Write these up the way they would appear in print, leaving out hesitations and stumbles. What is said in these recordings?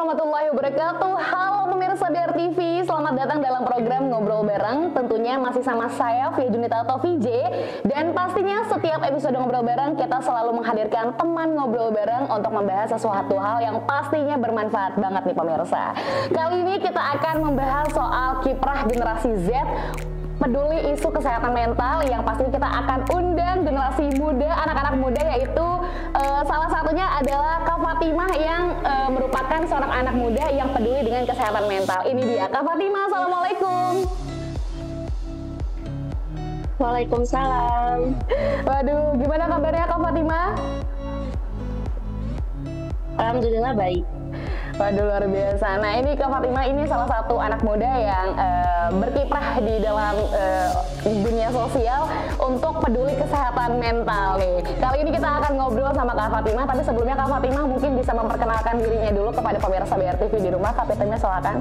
warahmatullahi wabarakatuh. Halo pemirsa BR TV, selamat datang dalam program Ngobrol Bareng. Tentunya masih sama saya Via Junita atau VJ. Dan pastinya setiap episode Ngobrol Bareng kita selalu menghadirkan teman ngobrol bareng untuk membahas sesuatu hal yang pastinya bermanfaat banget nih pemirsa. Kali ini kita akan membahas soal kiprah generasi Z, peduli isu kesehatan mental, yang pasti kita akan undang generasi muda, anak-anak muda, yaitu salah satunya adalah Kak Fatimah yang merupakan seorang anak muda yang peduli dengan kesehatan mental. Ini dia Kak Fatimah, assalamualaikum. Waalaikumsalam. Waduh, gimana kabarnya Kak Fatimah? Alhamdulillah baik. Waduh, luar biasa. Nah, ini Kak Fatimah ini salah satu anak muda yang berkiprah di dalam dunia sosial untuk peduli kesehatan mental nih. Kali ini kita akan ngobrol sama Kak Fatimah, tapi sebelumnya Kak Fatimah mungkin bisa memperkenalkan dirinya dulu kepada pemirsa BR TV di rumah. Kak Fatimah, silakan.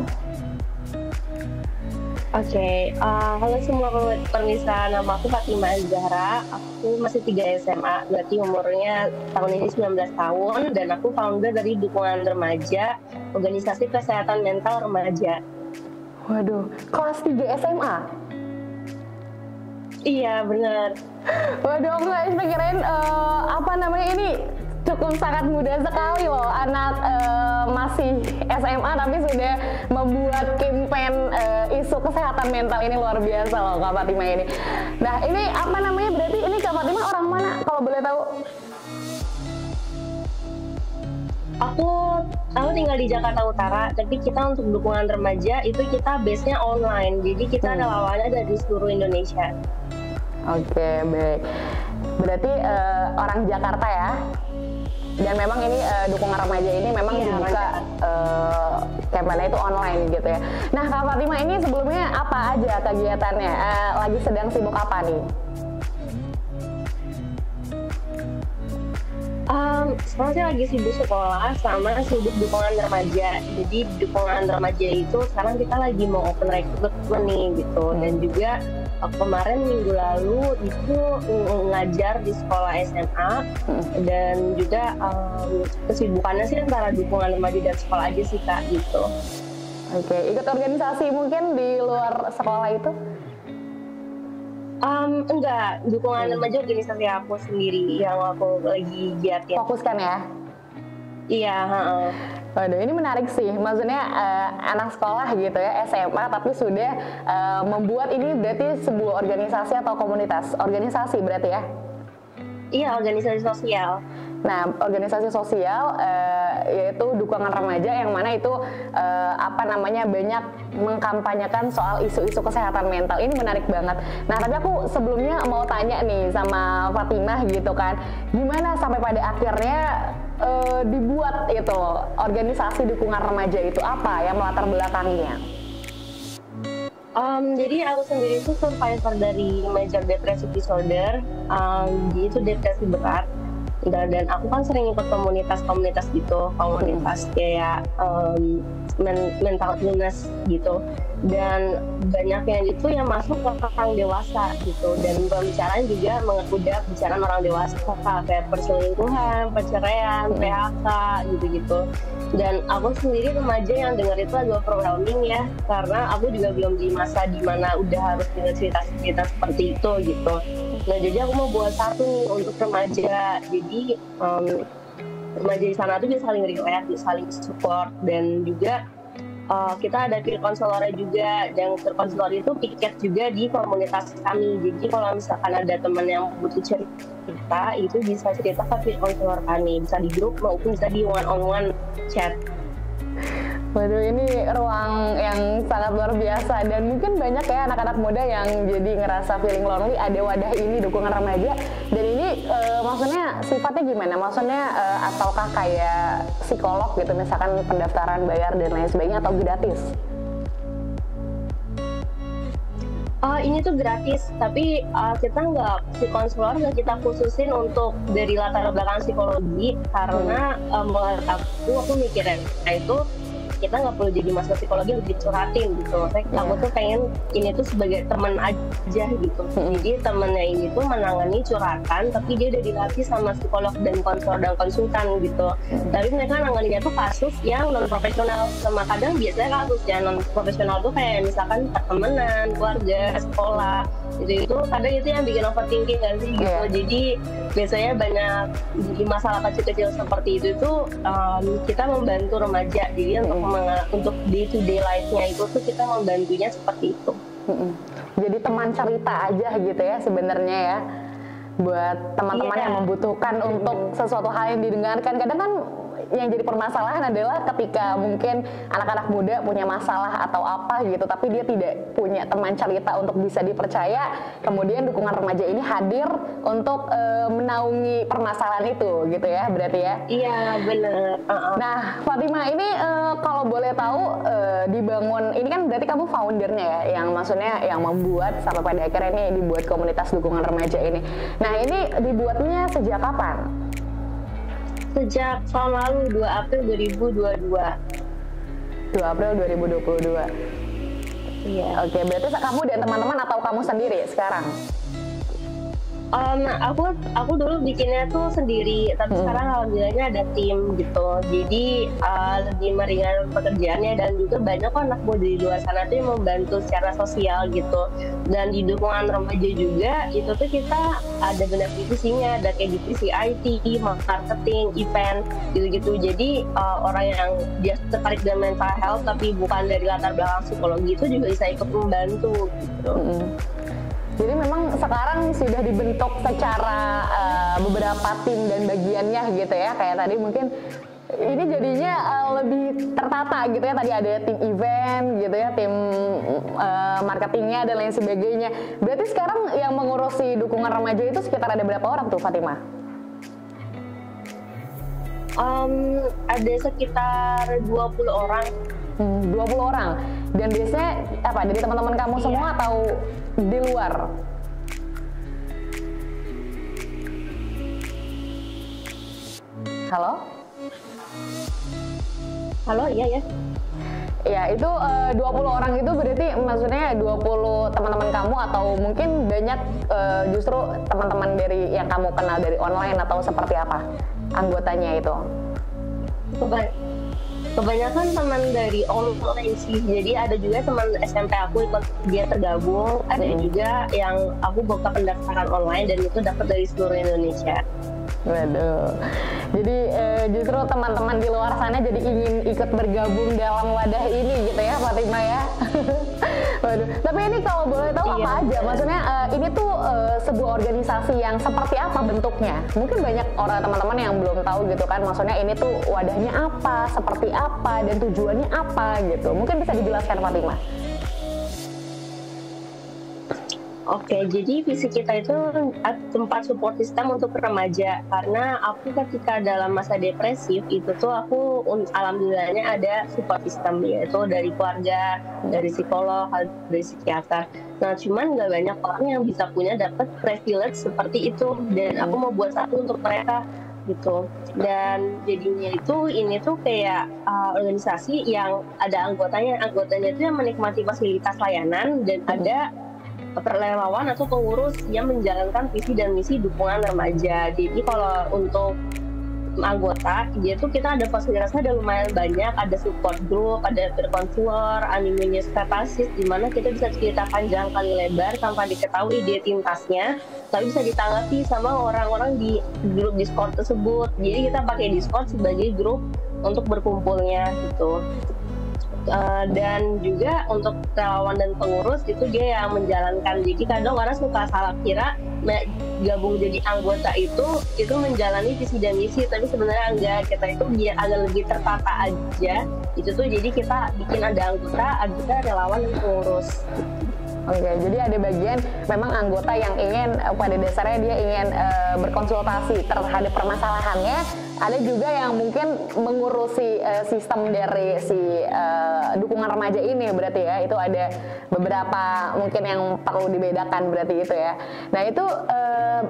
Oke, halo semua pemirsa, nama aku Fatimah Zahra. Aku masih 3 SMA, berarti umurnya tahun ini 19 tahun, dan aku founder dari Dukungan Remaja, Organisasi Kesehatan Mental Remaja. Waduh, kelas 3 SMA? Iya, benar. Waduh, aku nggak kirain ini cukup sangat muda sekali loh, anak masih SMA tapi sudah membuat campaign isu kesehatan mental. Ini luar biasa loh Kak Fatimah ini. Nah, ini berarti ini Kak Fatimah orang mana kalau boleh tahu? Aku tinggal di Jakarta Utara, tapi kita untuk Dukungan Remaja itu kita base-nya online, jadi kita relawannya dari seluruh Indonesia. Oke, baik. Berarti orang Jakarta ya? Dan memang ini Dukungan Remaja ini memang dibuka kampanye itu online gitu ya. Nah Kak Fatimah, ini sebelumnya apa aja kegiatannya? Lagi sedang sibuk apa nih? Sekarang saya lagi sibuk sekolah sama sibuk Dukungan Remaja. Jadi Dukungan Remaja itu sekarang kita lagi mau open recruitment nih gitu. Dan juga kemarin minggu lalu itu ngajar di sekolah SMA, dan juga kesibukannya sih antara Dukungan Remaja dan sekolah aja sih Kak gitu. Oke, ikut organisasi mungkin di luar sekolah itu? Enggak, Dukungan Remaja organisasi aku sendiri yang aku lagi giatin. Fokuskan ya? Iya, Waduh, ini menarik sih. Maksudnya anak sekolah gitu ya, SMA, tapi sudah membuat ini berarti sebuah organisasi atau komunitas. Organisasi berarti ya? Iya, organisasi sosial. Nah, organisasi sosial yaitu Dukungan Remaja, yang mana itu banyak mengkampanyekan soal isu-isu kesehatan mental. Ini menarik banget. Nah, tapi aku sebelumnya mau tanya nih sama Fatimah gitu kan, gimana sampai pada akhirnya dibuat itu loh, organisasi Dukungan Remaja itu, apa yang melatar belakangnya? Jadi aku sendiri itu survivor dari major depressive disorder, jadi itu depresi berat. Dan aku kan sering ikut komunitas-komunitas gitu, komunitas kayak mental illness gitu. Dan banyaknya itu yang masuk ke orang dewasa gitu, dan pembicaraan juga udah bicara orang dewasa kayak perselingkuhan, perceraian, PHK gitu-gitu. Dan aku sendiri remaja yang dengar itu agak overwhelming ya, karena aku juga belum di masa dimana udah harus dengar cerita-cerita seperti itu gitu. Nah, jadi aku mau buat satu nih untuk remaja. Jadi remaja di sana tuh bisa saling relate, bisa saling support, dan juga kita ada peer counselor juga, dan peer counselor itu piket juga di komunitas kami. Jadi kalau misalkan ada teman yang butuh cerita, itu bisa cerita ke peer counselor kami, bisa di grup maupun bisa di one-on-one chat. Waduh, ini ruang yang sangat luar biasa, dan mungkin banyak ya anak-anak muda yang jadi ngerasa feeling lonely, ada wadah ini Dukungan Remaja. Dan ini maksudnya sifatnya gimana? Maksudnya ataukah kayak psikolog gitu, misalkan pendaftaran bayar dan lain sebagainya, atau gratis? Ini tuh gratis, tapi kita si konselor nggak kita khususin untuk dari latar belakang psikologi, karena menurut aku mikirnya itu kita nggak perlu jadi mahasiswa psikologi untuk dicurhatin gitu. Aku tuh pengen ini tuh sebagai teman aja gitu. Jadi temennya ini tuh menangani curhatan, tapi dia udah dilatih sama psikolog dan konselor dan konsultan gitu. Tapi mereka nanganinya tuh kasus yang non profesional, sama kadang biasanya kasus yang non profesional tuh kayak misalkan pertemanan, keluarga, sekolah, itu kadang itu yang bikin overthinking kan sih gitu. Jadi biasanya banyak di masalah kecil-kecil seperti itu tuh kita membantu remaja. Jadi untuk day to day life-nya itu tuh kita membantunya seperti itu. Jadi teman cerita aja gitu ya sebenarnya ya, buat teman-teman yang membutuhkan untuk sesuatu hal yang didengarkan. Kadang kan yang jadi permasalahan adalah ketika mungkin anak-anak muda punya masalah atau apa gitu, tapi dia tidak punya teman cerita untuk bisa dipercaya. Kemudian dukungan remaja ini hadir untuk menaungi permasalahan itu gitu ya, berarti ya? Iya benar. Nah Fatimah ini kalau boleh tahu dibangun, ini kan berarti kamu foundernya ya, yang maksudnya yang membuat sampai pada akhirnya ini dibuat komunitas dukungan remaja ini. Nah ini dibuatnya sejak kapan? Sejak tahun lalu, 2 April 2022. 2 April 2022. Iya. Oke, berarti kamu dan teman-teman atau kamu sendiri sekarang? Aku dulu bikinnya tuh sendiri, tapi sekarang alhamdulillahnya ada tim gitu. Jadi lebih meringankan pekerjaannya, dan juga banyak kok anak muda di luar sana tuh yang membantu secara sosial gitu. Dan di dukungan remaja juga itu tuh kita ada benar divisinya, ada kayak divisi IT, marketing, event gitu-gitu. Jadi orang yang dia tertarik dengan mental health tapi bukan dari latar belakang psikologi itu juga bisa ikut membantu gitu. Jadi memang sekarang sudah dibentuk secara beberapa tim dan bagiannya gitu ya. Kayak tadi mungkin ini jadinya lebih tertata gitu ya. Tadi ada tim event gitu ya, tim marketingnya dan lain sebagainya. Berarti sekarang yang mengurusi dukungan remaja itu sekitar ada berapa orang tuh Fatimah? Ada sekitar 20 orang. 20 orang. Dan biasanya apa, dari teman-teman kamu semua atau di luar? Halo? Halo, iya ya. Ya, itu 20 orang itu berarti maksudnya 20 teman-teman kamu atau mungkin banyak justru teman-teman dari yang kamu kenal dari online atau seperti apa anggotanya itu? Kebanyakan teman dari online sih, jadi ada juga teman SMP aku ikut dia tergabung, ada juga yang aku buka pendaftaran online dan itu dapat dari seluruh Indonesia. Waduh, jadi justru teman-teman di luar sana jadi ingin ikut bergabung dalam wadah ini gitu ya Fatimah ya. Waduh, tapi ini kalau boleh tahu apa aja, maksudnya ini tuh sebuah organisasi yang seperti apa bentuknya? Mungkin banyak orang teman-teman yang belum tahu gitu kan, maksudnya ini tuh wadahnya apa, seperti apa, dan tujuannya apa gitu. Mungkin bisa dijelaskan Fatimah. Oke, jadi visi kita itu tempat support system untuk remaja. Karena aku ketika dalam masa depresif itu tuh aku alhamdulillahnya ada support system, yaitu dari keluarga, dari psikolog, dari psikiater. Nah, cuman nggak banyak orang yang bisa punya dapat privilege seperti itu. Dan aku mau buat satu untuk mereka gitu. Dan jadinya itu ini tuh kayak organisasi yang ada anggotanya itu yang menikmati fasilitas layanan, dan ada relawan atau pengurus yang menjalankan visi dan misi dukungan remaja. Jadi kalau untuk anggota, dia tuh kita ada fasilitasnya ada lumayan banyak, ada support group, ada berkonselor, animenya strategis, di mana kita bisa cerita panjang kali lebar tanpa diketahui identitasnya, tapi bisa ditanggapi sama orang-orang di grup Discord tersebut. Jadi kita pakai Discord sebagai grup untuk berkumpulnya gitu. Dan juga untuk relawan dan pengurus itu dia yang menjalankan. Jadi kadang orang suka salah kira gabung jadi anggota itu menjalani visi dan misi, tapi sebenarnya enggak. Kita itu biar agak lebih tertata aja. Itu tuh jadi kita bikin ada anggota, relawan dan pengurus. Oke, jadi ada bagian memang anggota yang ingin pada dasarnya dia ingin berkonsultasi terhadap permasalahannya, ada juga yang mungkin mengurusi sistem dari si dukungan remaja ini berarti ya. Itu ada beberapa mungkin yang perlu dibedakan berarti itu ya. Nah itu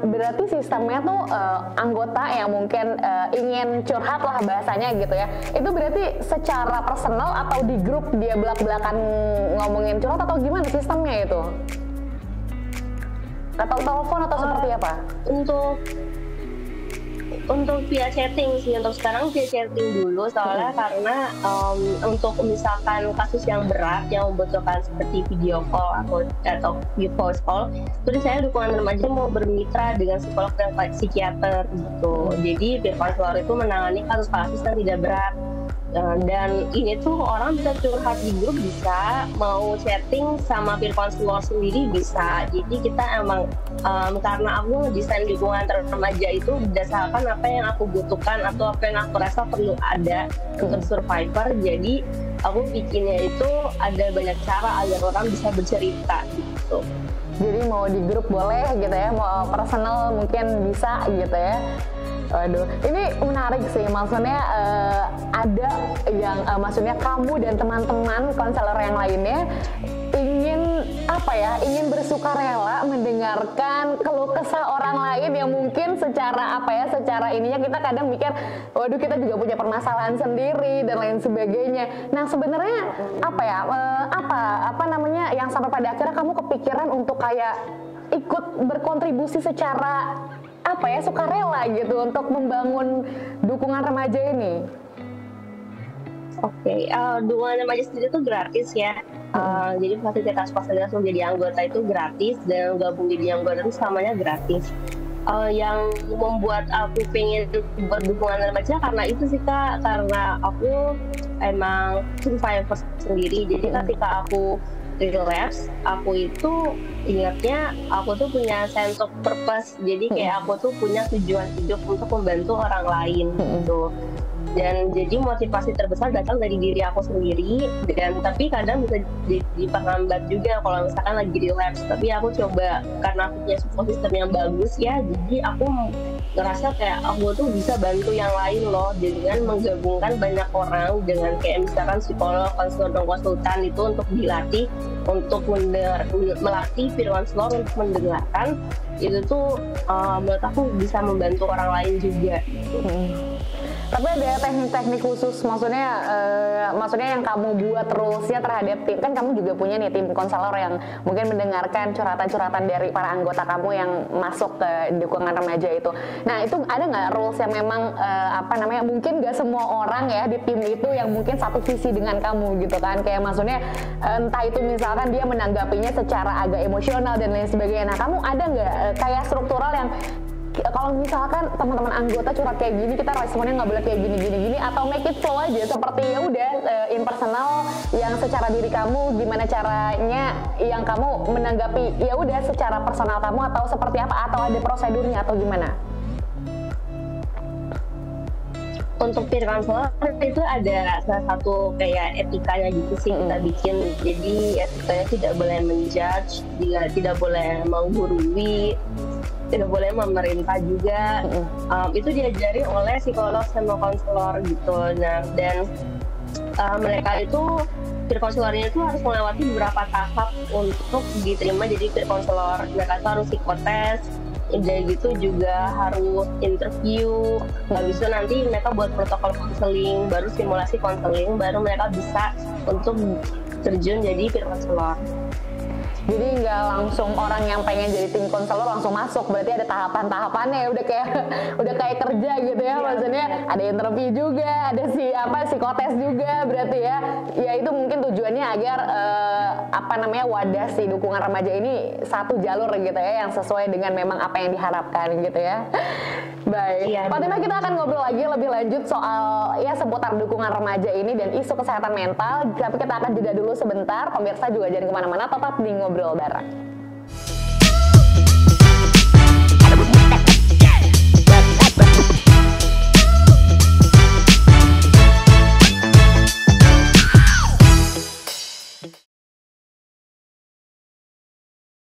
berarti sistemnya tuh anggota yang mungkin ingin curhat lah bahasanya gitu ya. Itu berarti secara personal atau di grup dia belak-belakan ngomongin curhat atau gimana sistemnya itu? Atau telepon atau seperti apa? Untuk via chatting sih, untuk sekarang via chatting dulu soalnya karena untuk misalkan kasus yang berat yang membutuhkan seperti video call atau voice call, terus saya dukungan remaja mau bermitra dengan psikolog dan psikiater gitu. Jadi peer counselor itu menangani kasus-kasus yang tidak berat. Dan ini tuh orang bisa curhat di grup, bisa mau chatting sama peer counselor sendiri bisa. Jadi kita emang karena aku ngedesain dukungan remaja itu berdasarkan apa yang aku butuhkan atau apa yang aku rasa perlu ada untuk survivor. Jadi aku bikinnya itu ada banyak cara agar orang bisa bercerita gitu. Jadi mau di grup boleh gitu ya, mau personal mungkin bisa gitu ya. Waduh, ini menarik sih, maksudnya ada yang maksudnya kamu dan teman-teman konselor yang lainnya ingin bersukarela mendengarkan keluh kesah orang lain yang mungkin secara ininya kita kadang mikir, waduh kita juga punya permasalahan sendiri dan lain sebagainya. Nah sebenarnya apa namanya yang sampai pada akhirnya kamu kepikiran untuk kayak ikut berkontribusi secara sukarela gitu untuk membangun dukungan remaja ini? Oke, dukungan remaja sendiri itu gratis ya. Jadi fasilitas menjadi anggota itu gratis dan gabung jadi anggota itu selamanya gratis. Yang membuat aku pengen buat dukungan remaja karena itu sih Kak, karena aku emang survivor sendiri. Jadi ketika aku relapse, aku itu ingatnya aku tuh punya sense of purpose. Jadi kayak aku tuh punya tujuan hidup untuk membantu orang lain gitu. Dan jadi motivasi terbesar datang dari diri aku sendiri, dan tapi kadang bisa jadi penghambat juga kalau misalkan lagi relapse. Tapi aku coba, karena aku punya support system yang bagus ya, jadi aku ngerasa kayak aku tuh bisa bantu yang lain loh dengan menggabungkan banyak orang, dengan kayak misalkan psikolog, konselor, dan konsultan itu untuk dilatih untuk melatih peer counselor untuk mendengarkan. Itu tuh menurut aku bisa membantu orang lain juga gitu. Tapi ada teknik-teknik khusus, maksudnya yang kamu buat rulesnya terhadap tim, kan kamu juga punya nih tim konselor yang mungkin mendengarkan curhatan-curhatan dari para anggota kamu yang masuk ke dukungan remaja itu. Nah itu ada nggak rules yang memang mungkin nggak semua orang ya di tim itu yang mungkin satu visi dengan kamu gitu kan, kayak maksudnya entah itu misalkan dia menanggapinya secara agak emosional dan lain sebagainya. Nah kamu ada nggak kayak struktural yang kalau misalkan teman-teman anggota curhat kayak gini, kita responnya nggak boleh kayak gini, atau make it flow aja seperti ya udah impersonal yang secara diri kamu, gimana caranya yang kamu menanggapi ya udah secara personal kamu, atau seperti apa, atau ada prosedurnya atau gimana? Untuk peer counselor itu ada salah satu kayak etikanya gitu sih kita bikin. Jadi etikanya tidak boleh menjudge, tidak boleh menggurui, tidak boleh memerintah juga. Itu diajari oleh psikolog sama konselor gitu. Nah, dan mereka itu peer counselornya itu harus melewati beberapa tahap untuk diterima jadi peer counselor. Mereka itu harus psikotes, dan gitu juga harus interview. Habis itu nanti mereka buat protokol konseling, baru simulasi konseling, baru mereka bisa untuk terjun jadi peer counselor. Jadi nggak langsung orang yang pengen jadi tim konselor langsung masuk, berarti ada tahapan-tahapannya, udah kayak kerja gitu ya. Maksudnya ada interview juga, ada psikotes juga berarti ya. Ya itu mungkin tujuannya agar wadah si dukungan remaja ini satu jalur gitu ya, yang sesuai dengan memang apa yang diharapkan gitu ya. Baik, Fatimah, kita akan ngobrol lagi lebih lanjut soal ya seputar dukungan remaja ini dan isu kesehatan mental. Tapi kita akan jeda dulu sebentar, pemirsa juga jangan kemana-mana, tetap di Ngobrol Bareng.